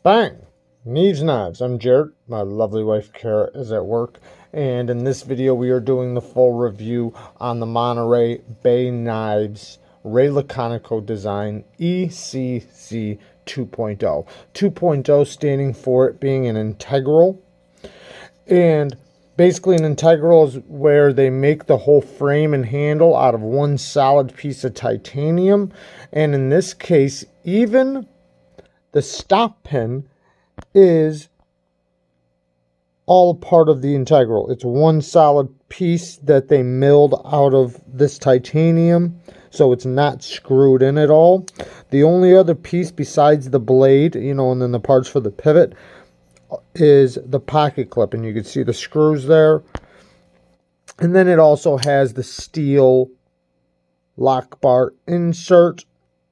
Bang! Neeves Knives. I'm Jared. My lovely wife CARHARTT is at work. And in this video, we are doing the full review on the Monteray Bay Knives Ray Laconico design ECZ 2.0. 2.0 standing for it being an integral. And basically an integral is where they make the whole frame and handle out of one solid piece of titanium. And in this case, even the stop pin is all a part of the integral. It's one solid piece that they milled out of this titanium, so it's not screwed in at all. The only other piece besides the blade, and then the parts for the pivot, is the pocket clip, and you can see the screws there. And then it also has the steel lock bar insert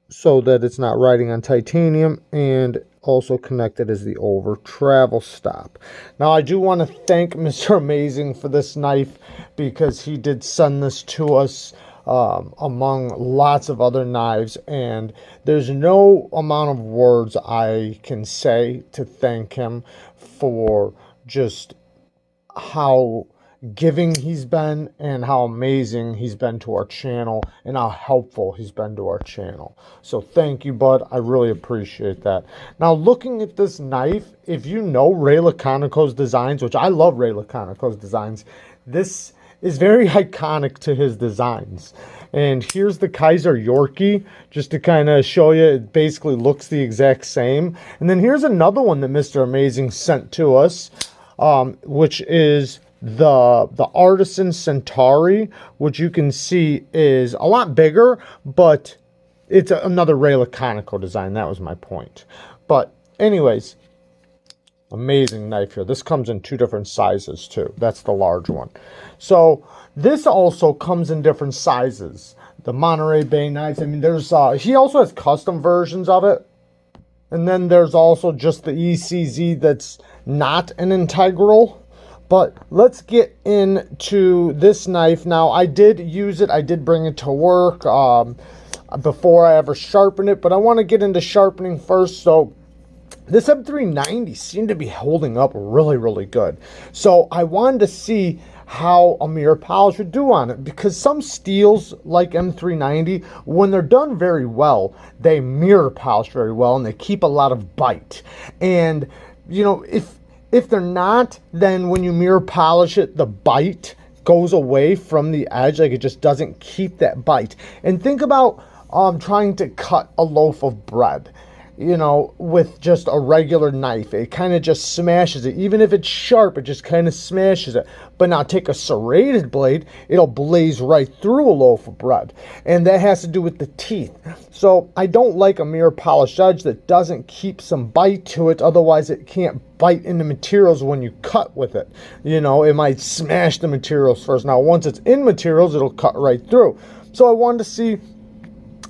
so that it's not riding on titanium, and also connected is the over travel stop. Now I do want to thank Mr. Amazing for this knife, because he did send this to us among lots of other knives, and there's no amount of words I can say to thank him for just how giving he's been and how amazing he's been to our channel and how helpful he's been to our channel. So thank you, bud. I really appreciate that. Now, looking at this knife, if you know Ray Laconico's designs, which I love Ray Laconico's designs, this is very iconic to his designs. And here's the Kaiser Yorkie, just to kind of show you. It basically looks the exact same. And then here's another one that Mr. Amazing sent to us, which is the Artisan Centauri, which you can see is a lot bigger, but it's another Ray Laconico design. That was my point. But anyways, amazing knife here. This comes in two different sizes too. That's the large one. So this also comes in different sizes. The Monteray Bay Knives, I mean, there's he also has custom versions of it. And then there's also just the ECZ that's not an integral. But let's get into this knife. Now, I did use it. I did bring it to work before I ever sharpened it. But I want to get into sharpening first. So this M390 seemed to be holding up really, really good. So I wanted to see how a mirror polish would do on it, because some steels like M390, when they're done very well, they mirror polish very well and they keep a lot of bite. And, if they're not, then when you mirror polish it, the bite goes away from the edge. Like, it just doesn't keep that bite. And think about trying to cut a loaf of bread, with just a regular knife. It kind of just smashes it. Even if it's sharp, it just kind of smashes it. But now take a serrated blade, it'll blaze right through a loaf of bread. And that has to do with the teeth. So I don't like a mirror polished edge that doesn't keep some bite to it. Otherwise, it can't bite into materials when you cut with it. It might smash the materials first. Now, once it's in materials, it'll cut right through. So I wanted to see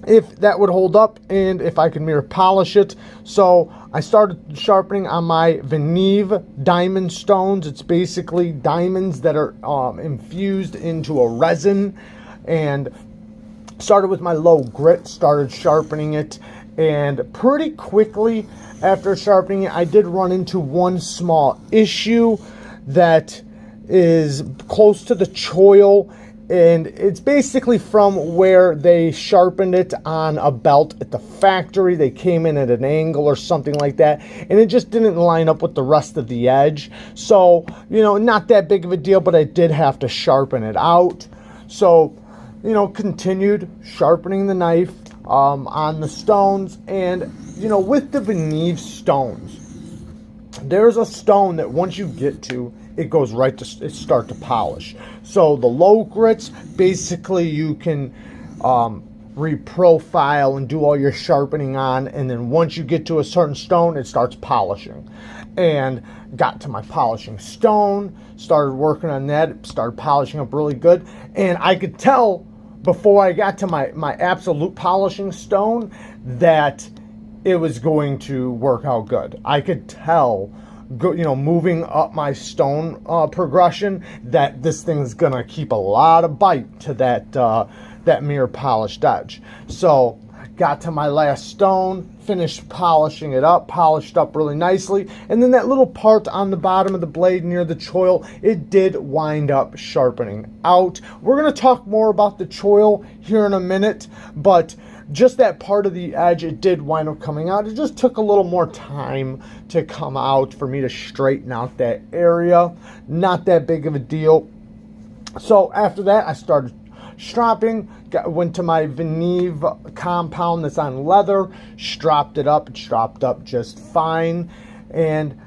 if that would hold up and if I could mirror polish it. So I started sharpening on my Neeves diamond stones. It's basically diamonds that are infused into a resin, and started with my low grit, started sharpening it, and pretty quickly after sharpening it, I did run into one small issue that is close to the choil. And it's basically from where they sharpened it on a belt at the factory. They came in at an angle or something like that, and it just didn't line up with the rest of the edge. So, not that big of a deal, but I did have to sharpen it out. So, continued sharpening the knife on the stones. And, with the Neeves stones, there's a stone that once you get to, it goes right to start to polish. So the low grits, basically you can reprofile and do all your sharpening on, and then once you get to a certain stone, it starts polishing. And got to my polishing stone, started working on that, started polishing up really good, and I could tell before I got to my absolute polishing stone that it was going to work out good. I could tell, moving up my stone progression, that this thing's gonna keep a lot of bite to that mirror polished edge. So got to my last stone, finished polishing it up, polished up really nicely. And then that little part on the bottom of the blade near the choil, it did wind up sharpening out. We're going to talk more about the choil here in a minute, but just that part of the edge, it did wind up coming out. It just took a little more time to come out for me to straighten out that area. Not that big of a deal. So after that, I started stropping, went to my Neeves compound that's on leather, stropped it up. It stropped up just fine. And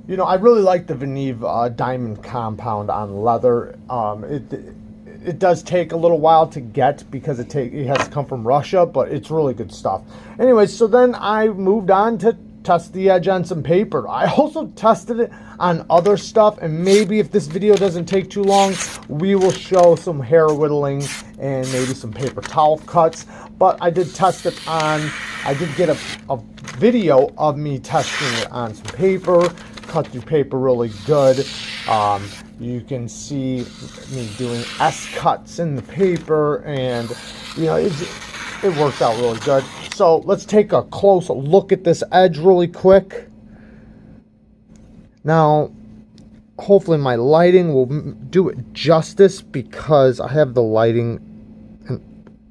you know, I really like the Neeves diamond compound on leather. It does take a little while to get because it has to come from Russia, but it's really good stuff. Anyway, so then I moved on to test the edge on some paper. I also tested it on other stuff, and maybe if this video doesn't take too long, we will show some hair whittling and maybe some paper towel cuts. But I did test it on, I did get a video of me testing it on some paper, cut through paper really good. You can see me doing S cuts in the paper, and you know, it worked out really good. So let's take a close look at this edge really quick. Now, hopefully my lighting will do it justice because I have the lighting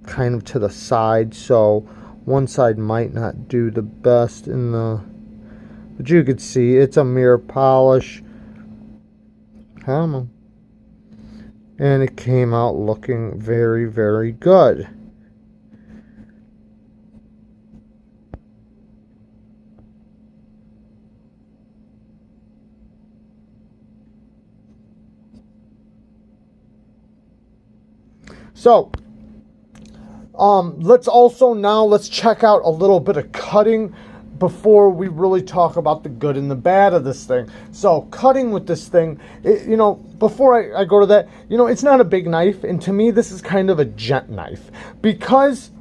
kind of to the side, so one side might not do the best in the, but you can see it's a mirror polish. Come on. And it came out looking very, very good. So, let's check out a little bit of cutting before we really talk about the good and the bad of this thing. So cutting with this thing, you know, before I go to that, you know, it's not a big knife, and to me this is kind of a gent knife because,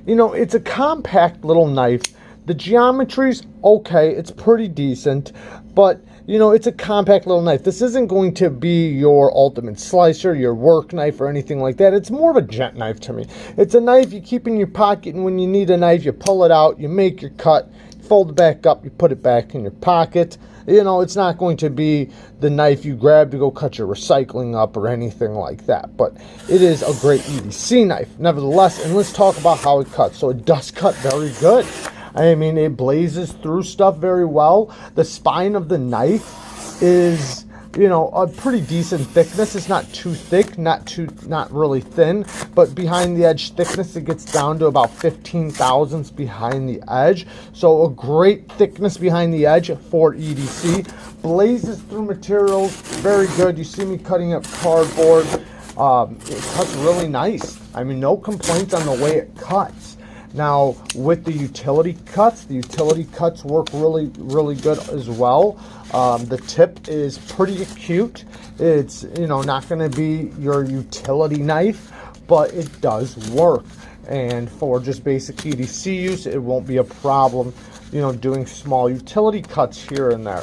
you know, it's a compact little knife. The geometry's okay, it's pretty decent, but you know, it's a compact little knife. This isn't going to be your ultimate slicer, your work knife, or anything like that. It's more of a gent knife to me. It's a knife you keep in your pocket, and when you need a knife, you pull it out, you make your cut, fold it back up, you put it back in your pocket. You know, it's not going to be the knife you grab to go cut your recycling up or anything like that. But it is a great EDC knife, nevertheless. And let's talk about how it cuts. So it does cut very good. I mean, it blazes through stuff very well. The spine of the knife is, you know, a pretty decent thickness. It's not too thick, not really thin, but behind the edge thickness, it gets down to about 15 thousandths behind the edge. So a great thickness behind the edge for EDC. Blazes through materials, very good. You see me cutting up cardboard. It cuts really nice. I mean, no complaints on the way it cuts. Now, with the utility cuts work really, really good as well. The tip is pretty acute. It's, you know, not going to be your utility knife, but it does work. And for just basic EDC use, it won't be a problem, you know, doing small utility cuts here and there.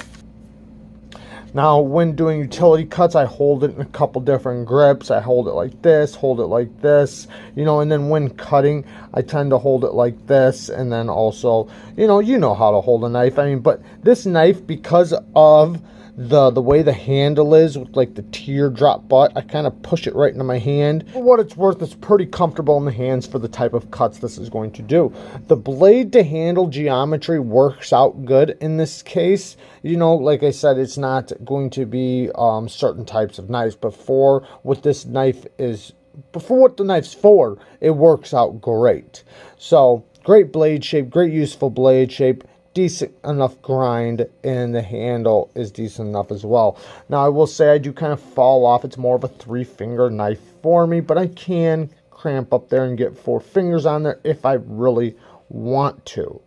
Now, when doing utility cuts, I hold it in a couple different grips. I hold it like this, you know, and then when cutting, I tend to hold it like this, and then also, you know how to hold a knife. I mean, but this knife, because of the way the handle is with like the teardrop butt, I kind of push it right into my hand. For what it's worth, it's pretty comfortable in the hands for the type of cuts this is going to do. The blade to handle geometry works out good in this case. You know, like I said, it's not going to be certain types of knives, but for what this knife is, for what the knife's for, it works out great. So great blade shape, great useful blade shape, decent enough grind, and the handle is decent enough as well. Now, I will say I do kind of fall off. It's more of a 3-finger knife for me, but I can cramp up there and get 4 fingers on there if I really want to.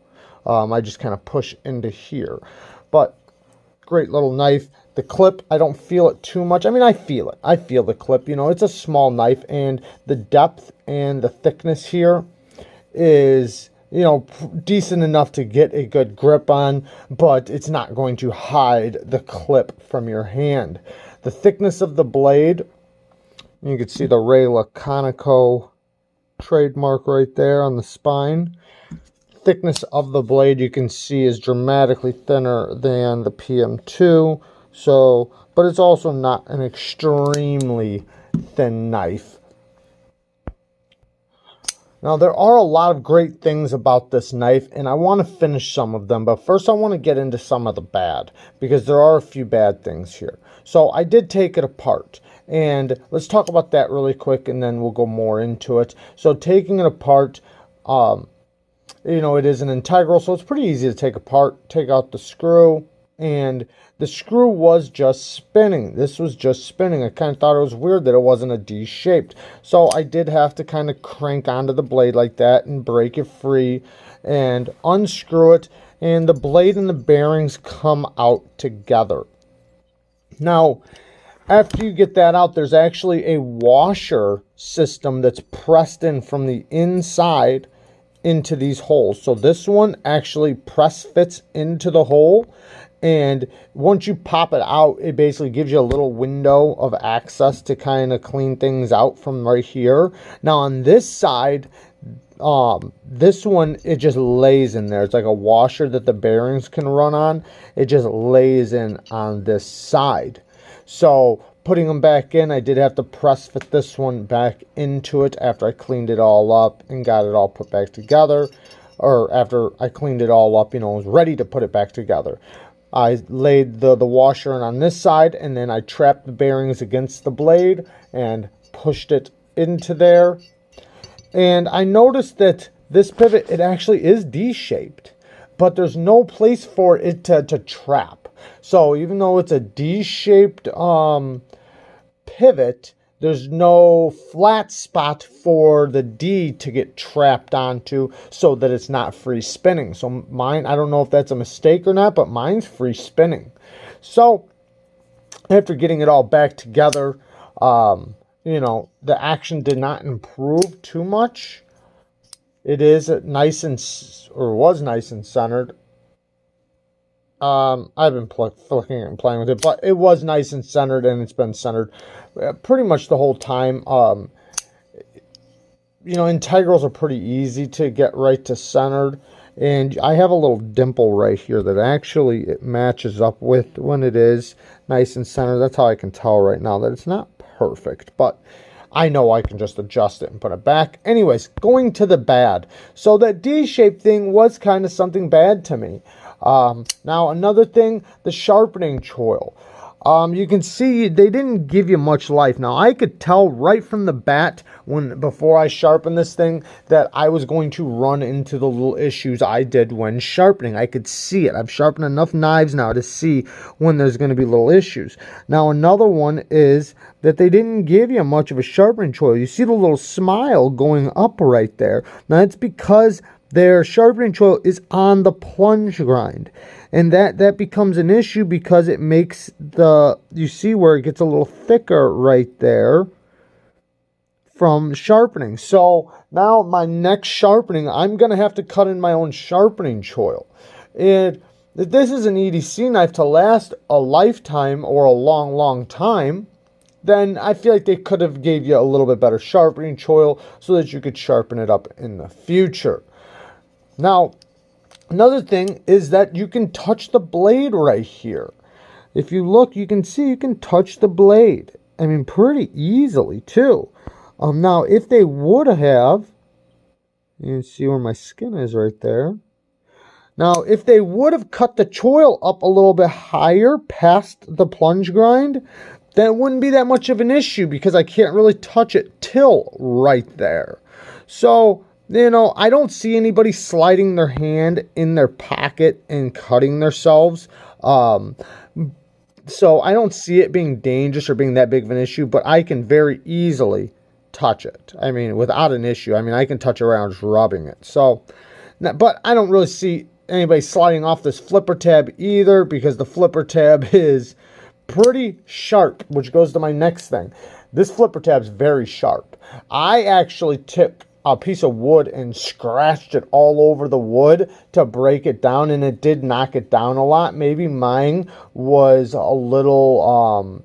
I just kind of push into here. But great little knife. The clip, I don't feel it too much. I mean, I feel it. I feel the clip. You know, it's a small knife, and the depth and the thickness here is, you know, decent enough to get a good grip on, but it's not going to hide the clip from your hand. The thickness of the blade, you can see the Ray Laconico trademark right there on the spine. Thickness of the blade, you can see, is dramatically thinner than the PM2. So, but it's also not an extremely thin knife. Now, there are a lot of great things about this knife, and I want to finish some of them, but first I want to get into some of the bad, because there are a few bad things here. So I did take it apart, and let's talk about that really quick, and then we'll go more into it. So taking it apart, you know, it is an integral, so it's pretty easy to take apart. Take out the screw, and the screw was just spinning. This was just spinning. I kind of thought it was weird that it wasn't a D-shaped. So I did have to kind of crank onto the blade like that and break it free and unscrew it. And the blade and the bearings come out together. Now, after you get that out, there's actually a washer system that's pressed in from the inside into these holes. So this one actually press fits into the hole. And once you pop it out, it basically gives you a little window of access to kind of clean things out from right here. Now on this side, this one, it just lays in there. It's like a washer that the bearings can run on. It just lays in on this side. So putting them back in, I did have to press fit this one back into it after I cleaned it all up and got it all put back together. Or after I cleaned it all up, you know, I was ready to put it back together. I laid the washer in on this side, and then I trapped the bearings against the blade and pushed it into there. And I noticed that this pivot, it actually is D-shaped, but there's no place for it to trap. So even though it's a D-shaped pivot, there's no flat spot for the D to get trapped onto so that it's not free spinning. So mine, I don't know if that's a mistake or not, but mine's free spinning. So after getting it all back together, you know, the action did not improve too much. It is nice and, or was nice and centered. I've been flicking it and playing with it, but it was nice and centered, and it's been centered pretty much the whole time. You know, integrals are pretty easy to get right to centered, and I have a little dimple right here that actually it matches up with when it is nice and centered. That's how I can tell right now that it's not perfect, but I know I can just adjust it and put it back. Anyways, going to the bad. So that D-shaped thing was kind of something bad to me. Now another thing, the sharpening choil. You can see they didn't give you much life. Now I could tell right from the bat before I sharpened this thing that I was going to run into the little issues I did when sharpening. I could see it. I've sharpened enough knives now to see when there's going to be little issues. Now another one is that they didn't give you much of a sharpening choil. You see the little smile going up right there. Now that's because their sharpening choil is on the plunge grind, and that becomes an issue because it makes you see where it gets a little thicker right there from sharpening. So now my next sharpening, I'm going to have to cut in my own sharpening choil. And if this is an EDC knife to last a lifetime or a long time, then I feel like they could have gave you a little bit better sharpening choil so that you could sharpen it up in the future. Now, another thing is that you can touch the blade right here. If you look, you can see you can touch the blade. I mean, pretty easily, too. Now, if they would have, you can see where my skin is right there. Now, if they would have cut the choil up a little bit higher past the plunge grind, then it wouldn't be that much of an issue because I can't really touch it till right there. So, you know, I don't see anybody sliding their hand in their pocket and cutting themselves. So I don't see it being dangerous or being that big of an issue, but I can very easily touch it. I mean, without an issue. I mean, I can touch around just rubbing it. So, but I don't really see anybody sliding off this flipper tab either because the flipper tab is pretty sharp, which goes to my next thing. This flipper tab is very sharp. I actually took a piece of wood and scratched it all over the wood to break it down, and it did knock it down a lot. Maybe mine was a little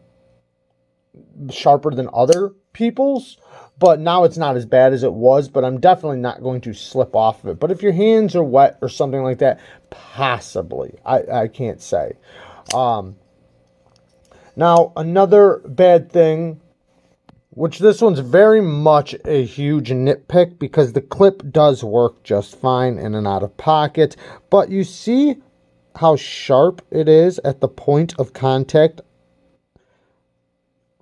sharper than other people's, but now it's not as bad as it was, but I'm definitely not going to slip off of it. But if your hands are wet or something like that, possibly. I can't say. Now, another bad thing, which this one's very much a huge nitpick because the clip does work just fine in and out of pocket, but you see how sharp it is at the point of contact.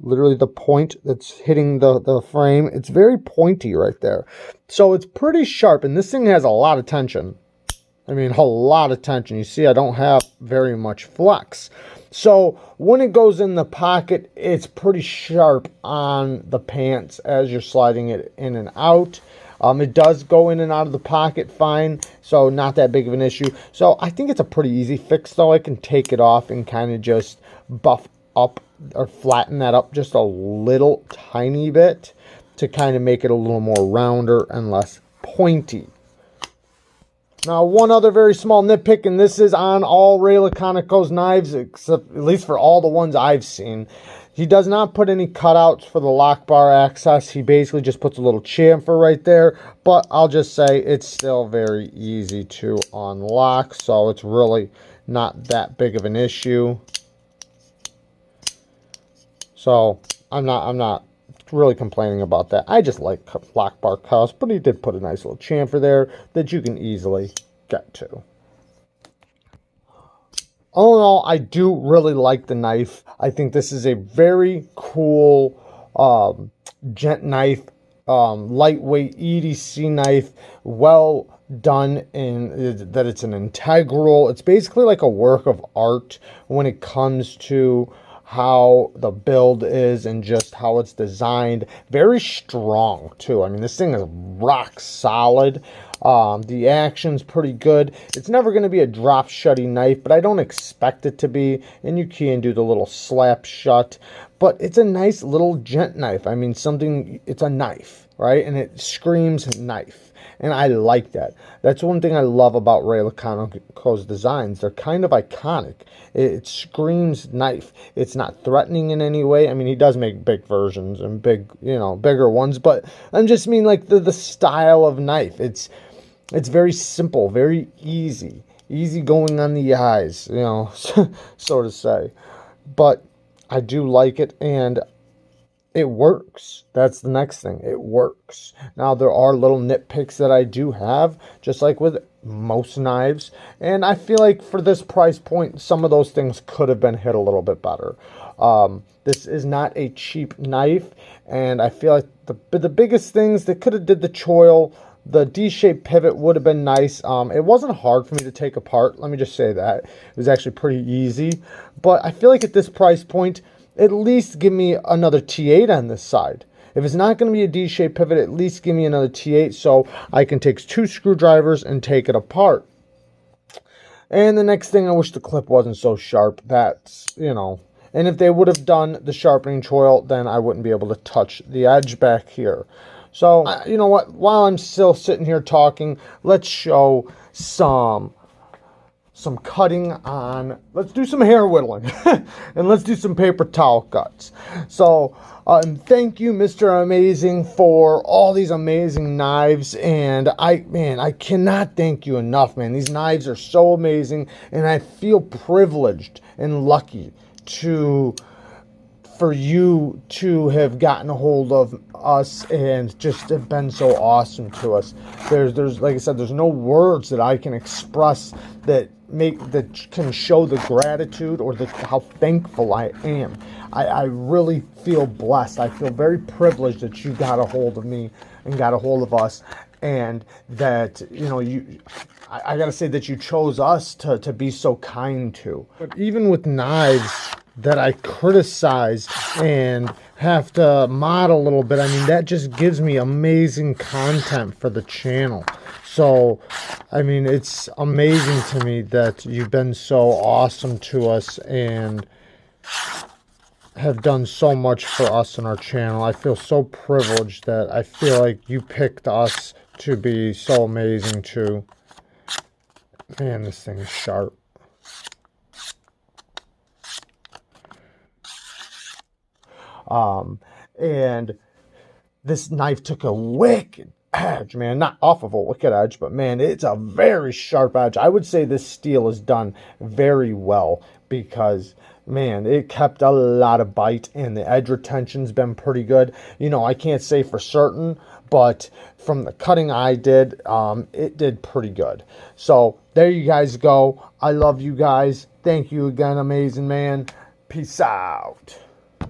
Literally the point that's hitting the frame. It's very pointy right there. So it's pretty sharp, and this thing has a lot of tension. I mean, a lot of tension. You see, I don't have very much flex. So when it goes in the pocket, it's pretty sharp on the pants as you're sliding it in and out. It does go in and out of the pocket fine, so not that big of an issue. So I think it's a pretty easy fix, though. I can take it off and kind of just buff up or flatten that up just a little tiny bit to kind of make it a little more rounder and less pointy. Now, one other very small nitpick, and this is on all Ray Laconico's knives, except at least for all the ones I've seen. He does not put any cutouts for the lock bar access. He basically just puts a little chamfer right there, but I'll just say it's still very easy to unlock, so it's really not that big of an issue. So I'm not really complaining about that. I just like lock bar cuffs, but he did put a nice little chamfer there that you can easily get to. All in all, I do really like the knife. I think this is a very cool gent knife, lightweight EDC knife, well done in that it's an integral. It's basically like a work of art when it comes to how the build is and just how it's designed. Very strong too. I mean, this thing is rock solid. The action's pretty good. It's never going to be a drop shutty knife, but I don't expect it to be. And you can do the little slap shut, but it's a nice little gent knife. I mean, it's a knife, right? And it screams knife. And I like that. That's one thing I love about Ray Laconico's designs. They're kind of iconic. It screams knife. It's not threatening in any way. I mean, he does make big versions and bigger ones, but I just mean like the style of knife. It's very simple, very easy going on the eyes, so to say. But I do like it, and it works. That's the next thing. It works. Now, there are little nitpicks that I do have, just like with most knives. And I feel like for this price point, some of those things could have been hit a little bit better. This is not a cheap knife. And I feel like the biggest things, they could have did the choil. The D-shaped pivot would have been nice. It wasn't hard for me to take apart. Let me just say that. It was actually pretty easy. But I feel like at this price point, at least give me another T8 on this side. If it's not going to be a D-shaped pivot, at least give me another T8 so I can take 2 screwdrivers and take it apart. And the next thing, I wish the clip wasn't so sharp. That's, and if they would have done the sharpening choil, then I wouldn't be able to touch the edge back here. So, you know what? While I'm still sitting here talking, let's show some cutting on. Let's do some hair whittling and let's do some paper towel cuts. So thank you, Mr. Amazing, for all these amazing knives. And I cannot thank you enough, man. These knives are so amazing, and I feel privileged and lucky for you to have gotten a hold of us and just have been so awesome to us. There's like I said, there's no words that I can express that can show the gratitude or how thankful I am. I really feel blessed. I feel very privileged that you got a hold of me and got a hold of us, and that I gotta say that you chose us to be so kind to. But even with knives that I criticize and have to mod a little bit, I mean, that just gives me amazing content for the channel. So, I mean, it's amazing to me that you've been so awesome to us and have done so much for us on our channel. I feel so privileged that I feel like you picked us to be so amazing too. Man, this thing is sharp. And this knife took a wicked edge, man. Not off of a wicked edge, but man, it's a very sharp edge. I would say this steel is done very well because, man, it kept a lot of bite and the edge retention's been pretty good. You know, I can't say for certain, but from the cutting I did, it did pretty good. So there you guys go. I love you guys. Thank you again, amazing man. Peace out.